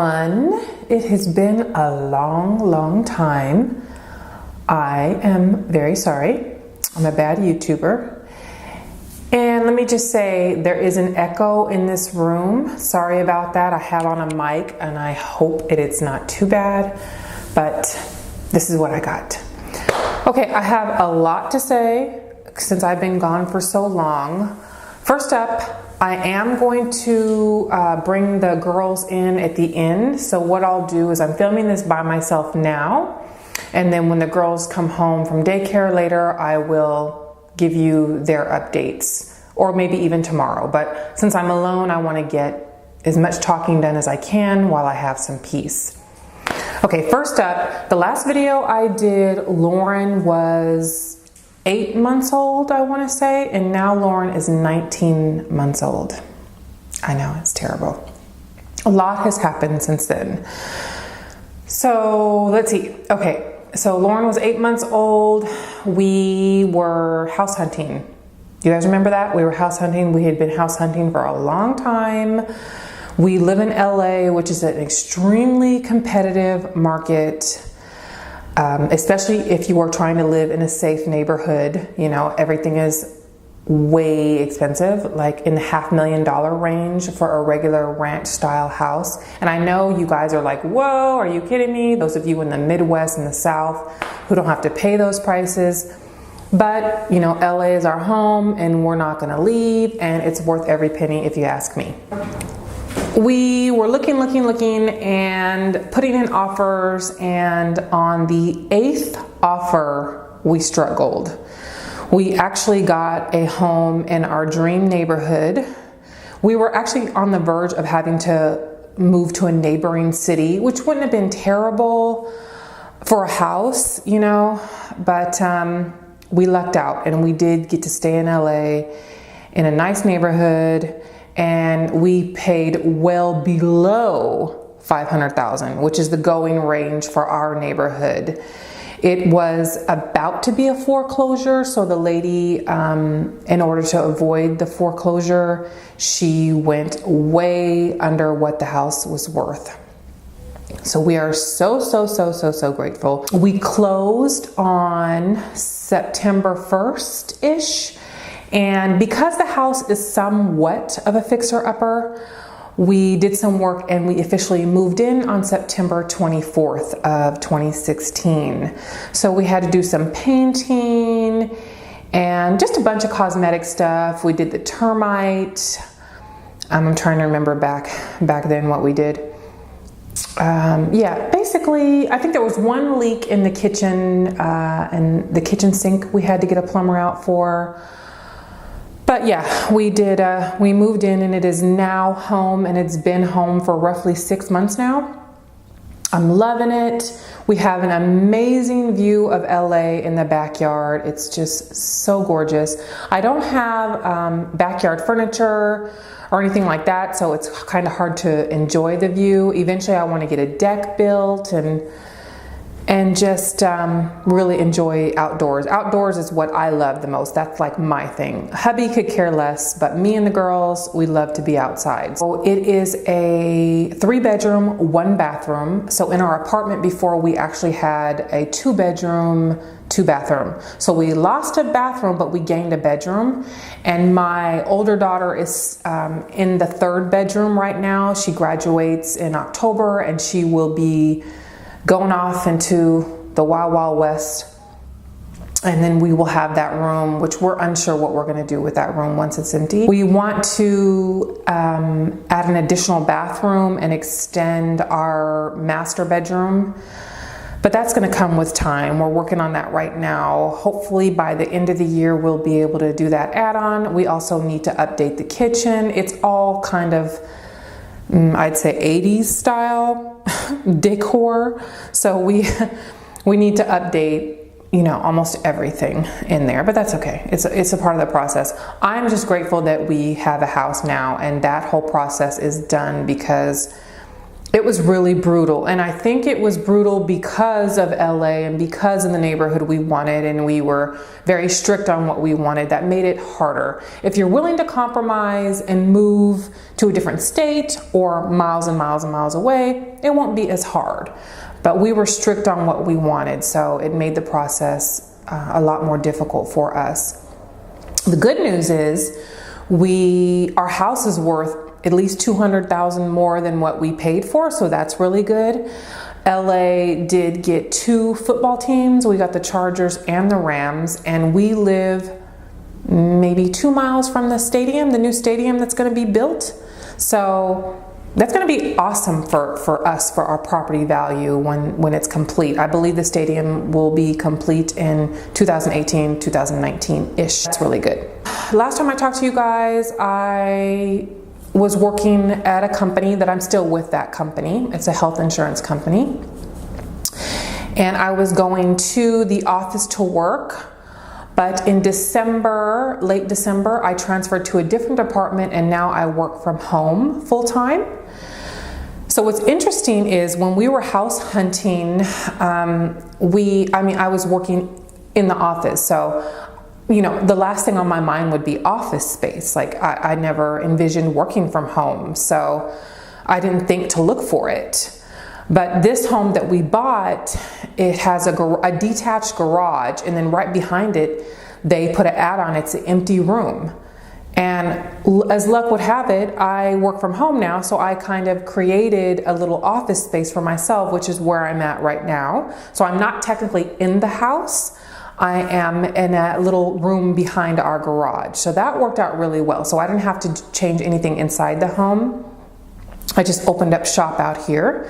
everyone. It has been a long time. I am very sorry. I'm a bad YouTuber. And let me just say, there is an echo in this room. Sorry about that. I have on a mic and I hope it's not too bad, but this is what I got. Okay, I have a lot to say since I've been gone for so long. First up, I am going to bring the girls in at the end. So what I'll do is I'm filming this by myself now. And then when the girls come home from daycare later, I will give you their updates, or maybe even tomorrow. But since I'm alone, I want to get as much talking done as I can while I have some peace. Okay, first up, the last video I did, Lauren was 8 months old, I want to say, and now Lauren is 19 months old. I know, it's terrible. A lot has happened since then. So let's see. Okay, so Lauren was 8 months old. We were house hunting. You guys remember that? We were house hunting. We had been house hunting for a long time. We live in LA, which is an extremely competitive market. Especially if you are trying to live in a safe neighborhood. You know, everything is way expensive, like in the $500,000 range for a regular ranch style house. And I know you guys are like, whoa, are you kidding me? Those of you in the Midwest and the South who don't have to pay those prices. But, you know, LA is our home and we're not gonna leave, and it's worth every penny if you ask me. We were looking and putting in offers, and on the 8th offer, we struck gold. We actually got a home in our dream neighborhood. We were actually on the verge of having to move to a neighboring city, which wouldn't have been terrible for a house, you know, but we lucked out and we did get to stay in LA in a nice neighborhood. And we paid well below $500,000, which is the going range for our neighborhood. It was about to be a foreclosure, so the lady, in order to avoid the foreclosure, she went way under what the house was worth. So we are so grateful. We closed on September 1st-ish. And because the house is somewhat of a fixer-upper, we did some work and we officially moved in on September 24th of 2016. So we had to do some painting and just a bunch of cosmetic stuff. We did the termite. I'm trying to remember back then what we did. Yeah, basically, I think there was one leak in the kitchen and the kitchen sink we had to get a plumber out for. But yeah, we did, we moved in and it is now home, and it's been home for roughly 6 months now. I'm loving it. We have an amazing view of LA in the backyard. It's just so gorgeous. I don't have backyard furniture or anything like that, so it's kind of hard to enjoy the view. Eventually I want to get a deck built and just really enjoy outdoors. Outdoors is what I love the most. That's like my thing. Hubby could care less, but me and the girls, we love to be outside. So it is a 3-bedroom, 1 bathroom. So in our apartment before, we actually had a 2-bedroom, 2-bathroom. So we lost a bathroom, but we gained a bedroom. And my older daughter is in the 3rd bedroom right now. She graduates in October and she will be going off into the Wild Wild West, and then we will have that room, which we're unsure what we're going to do with that room once it's empty. We want to add an additional bathroom and extend our master bedroom, but that's going to come with time. We're working on that right now. Hopefully by the end of the year we'll be able to do that add-on. We also need to update the kitchen. It's all kind of I'd say 80s style decor. So we need to update, you know, almost everything in there, but that's okay. It's a part of the process. I'm just grateful that we have a house now and that whole process is done, because it was really brutal. And I think it was brutal because of LA and because in the neighborhood we wanted, and we were very strict on what we wanted. That made it harder. If you're willing to compromise and move to a different state or miles and miles and miles away, it won't be as hard. But we were strict on what we wanted, so it made the process a lot more difficult for us. The good news is our house is worth at least $200,000 more than what we paid for, so that's really good. LA did get 2 football teams. We got the Chargers and the Rams, and we live maybe 2 miles from the stadium, the new stadium that's going to be built. So that's going to be awesome for us, for our property value when it's complete. I believe the stadium will be complete in 2018, 2019-ish. That's really good. Last time I talked to you guys, I was working at a company that I'm still with that company. It's a health insurance company. And I was going to the office to work. But in December, late December, I transferred to a different department, and now I work from home full time. So what's interesting is when we were house hunting, I was working in the office. So, you know, the last thing on my mind would be office space. Like I never envisioned working from home. So I didn't think to look for it. But this home that we bought, it has a detached garage, and then right behind it, they put an ad on. It's an empty room. And as luck would have it, I work from home now, so I kind of created a little office space for myself, which is where I'm at right now. So I'm not technically in the house. I am in a little room behind our garage. So that worked out really well. So I didn't have to change anything inside the home. I just opened up shop out here.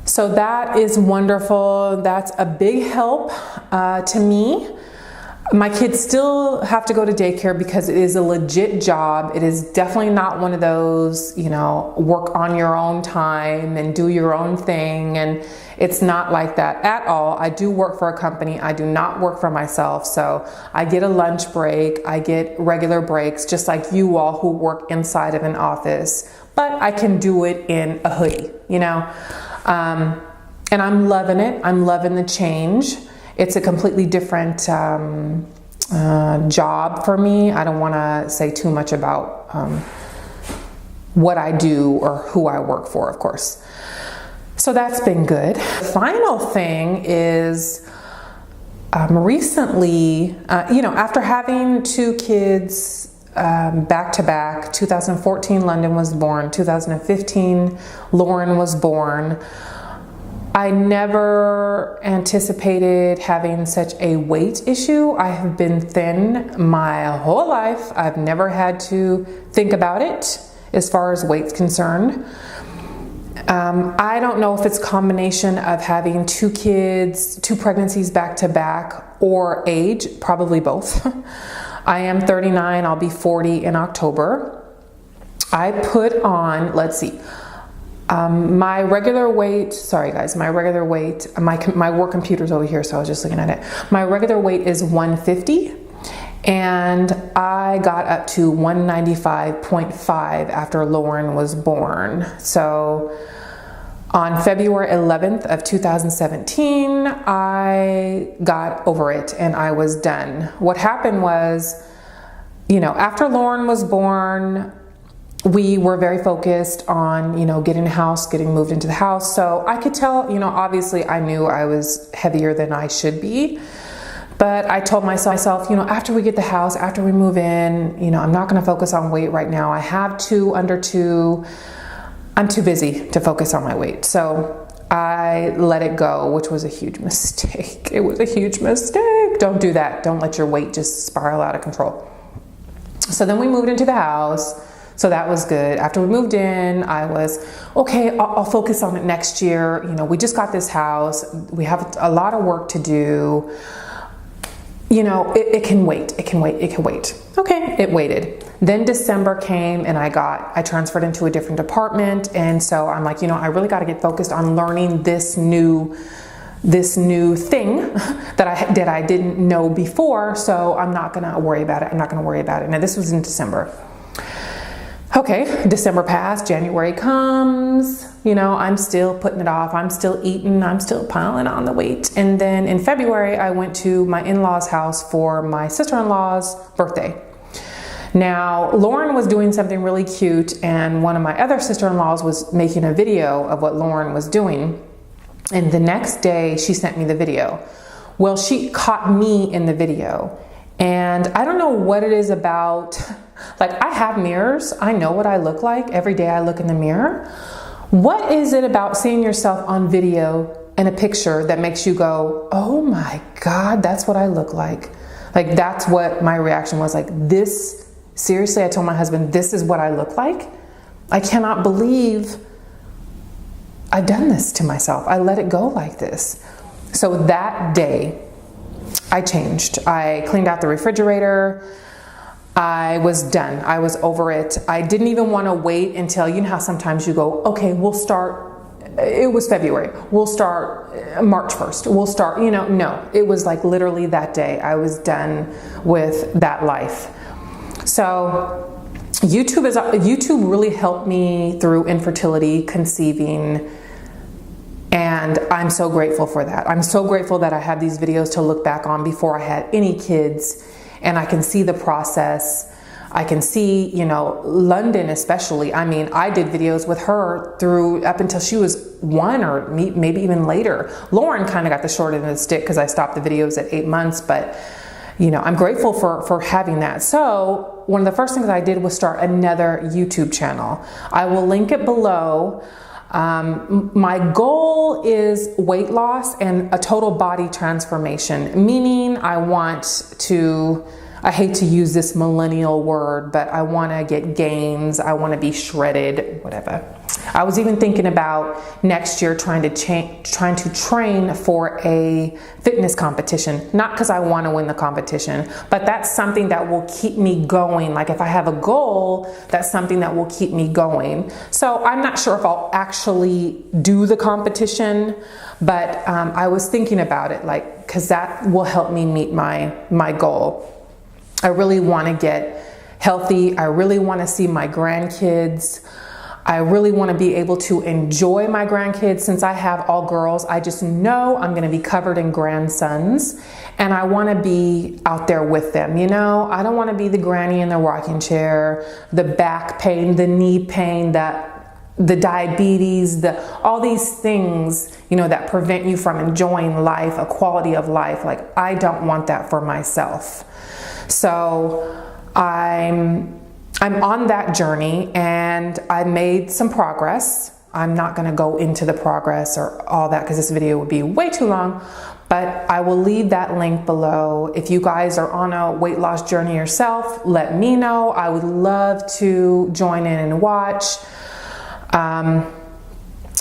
So that is wonderful. That's a big help to me. My kids still have to go to daycare because it is a legit job. It is definitely not one of those, you know, work on your own time and do your own thing. And it's not like that at all. I do work for a company. I do not work for myself. So I get a lunch break. I get regular breaks, just like you all who work inside of an office. But I can do it in a hoodie, you know. And I'm loving it. I'm loving the change. It's a completely different job for me. I don't want to say too much about what I do or who I work for, of course. So that's been good. The final thing is recently, after having 2 kids back to back, 2014 London was born, 2015 Lauren was born. I never anticipated having such a weight issue. I have been thin my whole life. I've never had to think about it as far as weight's concerned. I don't know if it's a combination of having 2 kids, 2 pregnancies back to back, or age, probably both. I am 39, I'll be 40 in October. I put on, let's see, my regular weight, sorry guys, my regular weight, my work computer's over here, so I was just looking at it. My regular weight is 150, and I got up to 195.5 after Lauren was born. So on February 11th of 2017, I got over it and I was done. What happened was, after Lauren was born, we were very focused on, getting a house, getting moved into the house. So I could tell, obviously I knew I was heavier than I should be. But I told myself, after we get the house, after we move in, I'm not going to focus on weight right now. I have 2 under 2. I'm too busy to focus on my weight. So I let it go, which was a huge mistake. It was a huge mistake. Don't do that. Don't let your weight just spiral out of control. So then we moved into the house. So that was good. After we moved in, I was, okay, I'll focus on it next year. We just got this house. We have a lot of work to do. It can wait. It can wait. It can wait. Okay, it waited. Then December came and I transferred into a different department. And so I'm like, I really got to get focused on learning this new thing that I didn't know before. So I'm not going to worry about it. Now this was in December. Okay, December passed, January comes, you know, I'm still putting it off. I'm still eating, I'm still piling on the weight. And then in February, I went to my in-laws' house for my sister-in-law's birthday. Now, Lauren was doing something really cute, and one of my other sister-in-laws was making a video of what Lauren was doing. And the next day, she sent me the video. Well, she caught me in the video. And I don't know what it is about, like, I have mirrors. I know what I look like. Every day I look in the mirror. What is it about seeing yourself on video and a picture that makes you go, oh my God, that's what I look like? Like, that's what my reaction was. Like, this, seriously, I told my husband, this is what I look like? I cannot believe I've done this to myself. I let it go like this. So that day, I changed. I cleaned out the refrigerator. I was done. I was over it. I didn't even want to wait until, you know how sometimes you go, okay, we'll start, it was February, we'll start March 1st, we'll start, you know, no, it was like literally that day I was done with that life. So YouTube really helped me through infertility, conceiving, and I'm so grateful for that. I'm so grateful that I have these videos to look back on before I had any kids, and I can see the process. I can see, you know, London especially. I mean, I did videos with her through up until she was 1 or maybe even later. Lauren kind of got the short end of the stick because I stopped the videos at 8 months, but you know, I'm grateful for having that. So one of the first things I did was start another YouTube channel. I will link it below. My goal is weight loss and a total body transformation, meaning I want to, I hate to use this millennial word, but I want to get gains. I want to be shredded, whatever. I was even thinking about next year trying to train for a fitness competition, not because I want to win the competition, but that's something that will keep me going. Like if I have a goal, that's something that will keep me going. So I'm not sure if I'll actually do the competition, but I was thinking about it, like, because that will help me meet my goal. I really want to get healthy. I really want to see my grandkids. I really want to be able to enjoy my grandkids. Since I have all girls, I just know I'm going to be covered in grandsons, and I want to be out there with them. You know, I don't want to be the granny in the rocking chair, the back pain, the knee pain, the diabetes, all these things, you know, that prevent you from enjoying life, a quality of life. Like, I don't want that for myself. So I'm on that journey, and I made some progress. I'm not going to go into the progress or all that because this video would be way too long, but I will leave that link below. If you guys are on a weight loss journey yourself, let me know. I would love to join in and watch.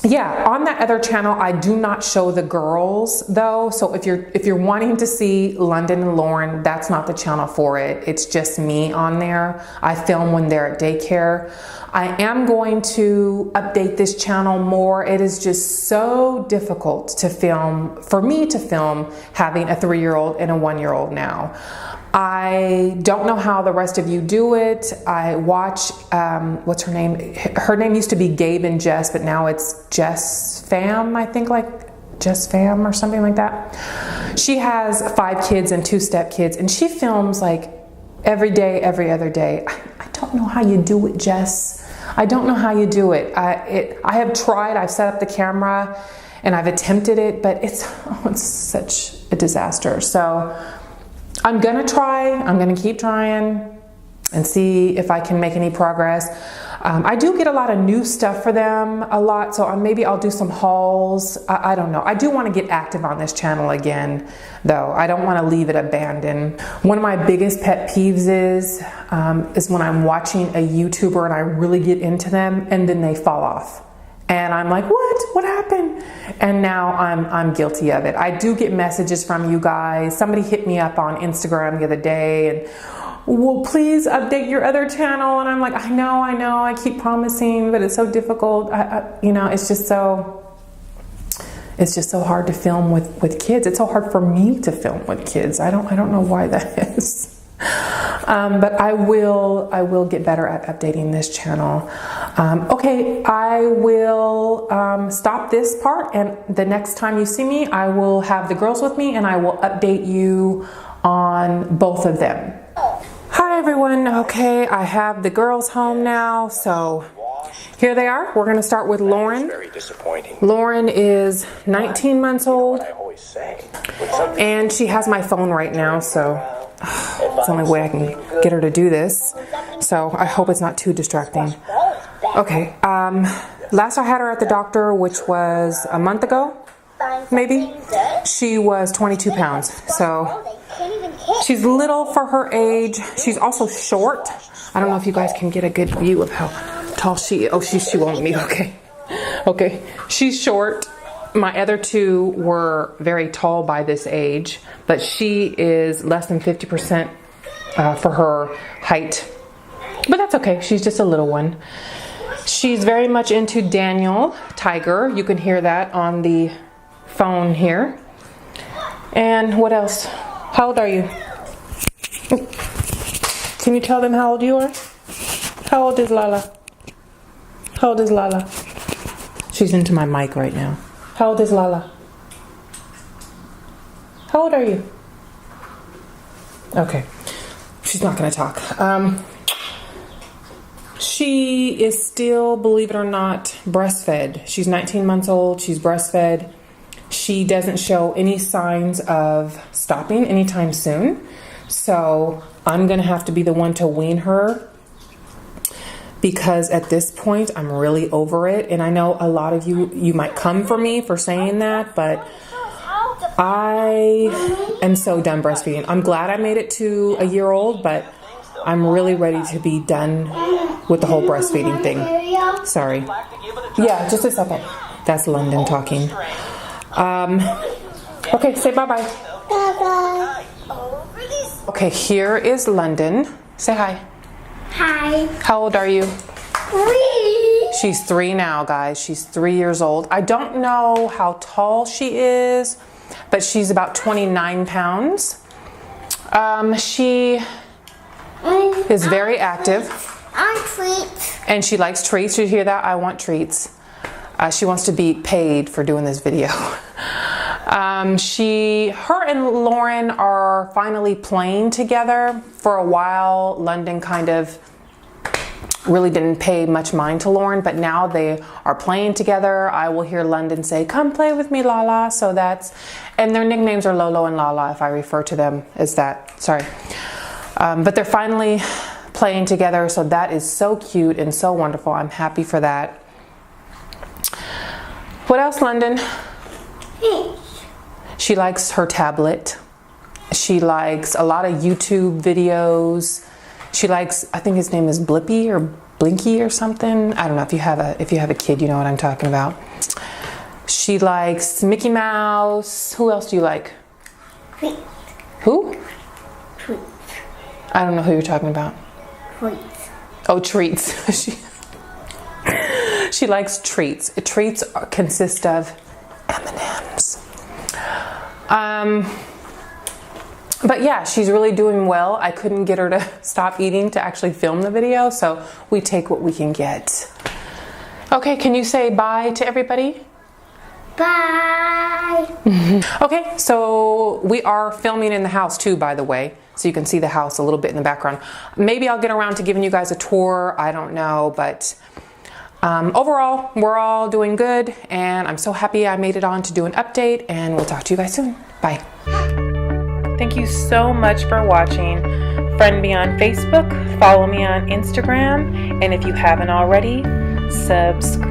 Yeah, on that other channel, I do not show the girls though. So if you're wanting to see London and Lauren, that's not the channel for it. It's just me on there. I film when they're at daycare. I am going to update this channel more. It is just so difficult to film, for me to film, having a 3-year-old and a 1-year-old now. I don't know how the rest of you do it. I watch, what's her name? Her name used to be Gabe and Jess, but now it's Jess Fam, I think, like Jess Fam or something like that. She has 5 kids and 2 stepkids, and she films like every day, every other day. I don't know how you do it, Jess. I don't know how you do it. I have tried, I've set up the camera and I've attempted it, but it's such a disaster. So I'm gonna try, I'm gonna keep trying and see if I can make any progress. I do get a lot of new stuff for them, a lot, so maybe I'll do some hauls. I don't know. I do want to get active on this channel again, though. I don't want to leave it abandoned. One of my biggest pet peeves is when I'm watching a YouTuber and I really get into them and then they fall off. And I'm like, what happened? And now I'm guilty of it. I do get messages from you guys. Somebody hit me up on Instagram the other day and, well, please update your other channel. And I'm like, I know, I keep promising, but it's so difficult. You know, it's just so hard to film with kids. It's so hard for me to film with kids. I don't know why that is. But I will get better at updating this channel. Okay, I will stop this part, and the next time you see me, I will have the girls with me and I will update you on both of them. Hi everyone. Okay, I have the girls home now, so here they are. We're gonna start with Lauren. Very disappointing. Lauren is 19 months old, I always say. and she has my phone right now, so it's the only way I can get her to do this. So I hope it's not too distracting. Okay, last I had her at the doctor, which was a month ago, maybe, she was 22 pounds. So she's little for her age. She's also short. I don't know if you guys can get a good view of how tall she is. Oh, she won't be. Okay. Okay. She's short. My other two were very tall by this age, but she is less than 50% for her height. But that's okay. She's just a little one. She's very much into Daniel Tiger. You can hear that on the phone here. And what else? How old are you? Can you tell them how old you are? How old is Lala? How old is Lala? She's into my mic right now. How old is Lala? How old are you? Okay. She's not going to talk. She is still, believe it or not, breastfed. She's 19 months old. She's breastfed. She doesn't show any signs of stopping anytime soon. So I'm going to have to be the one to wean her, because at this point I'm really over it. And I know a lot of you might come for me for saying that, but I am so done breastfeeding. I'm glad I made it to a year old, but I'm really ready to be done with the whole breastfeeding thing. Sorry. Yeah, just a second. That's London talking. Okay, say bye-bye. Bye-bye. Okay, here is London. Say hi. Hi. How old are you? 3. She's 3 now, guys. She's 3 years old. I don't know how tall she is, but she's about 29 pounds. She is very active. I want treats. And she likes treats. You hear that? I want treats. She wants to be paid for doing this video. Her and Lauren are finally playing together. For a while, London kind of really didn't pay much mind to Lauren, but now they are playing together. I will hear London say, "Come play with me, Lala." So and their nicknames are Lolo and Lala, if I refer to them as that. Sorry. But they're finally playing together, so that is so cute and so wonderful. I'm happy for that. What else, London? She likes her tablet. She likes a lot of YouTube videos. She likes, I think his name is Blippy or Blinky or something. I don't know, if you have a kid, you know what I'm talking about. She likes Mickey Mouse. Who else do you like? Treats. Who? Treats. I don't know who you're talking about. Treats. Oh, treats. She likes treats. Treats consist of M&Ms. But yeah, she's really doing well. I couldn't get her to stop eating to actually film the video, so we take what we can get. Okay, can you say bye to everybody? Bye. Okay, so we are filming in the house too, by the way, so you can see the house a little bit in the background. Maybe I'll get around to giving you guys a tour. I don't know, but overall, we're all doing good, and I'm so happy I made it on to do an update, and we'll talk to you guys soon. Bye. Thank you so much for watching. Friend me on Facebook, follow me on Instagram, and if you haven't already, subscribe.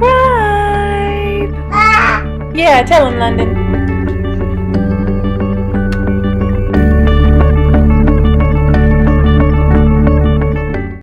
Yeah, tell him, London.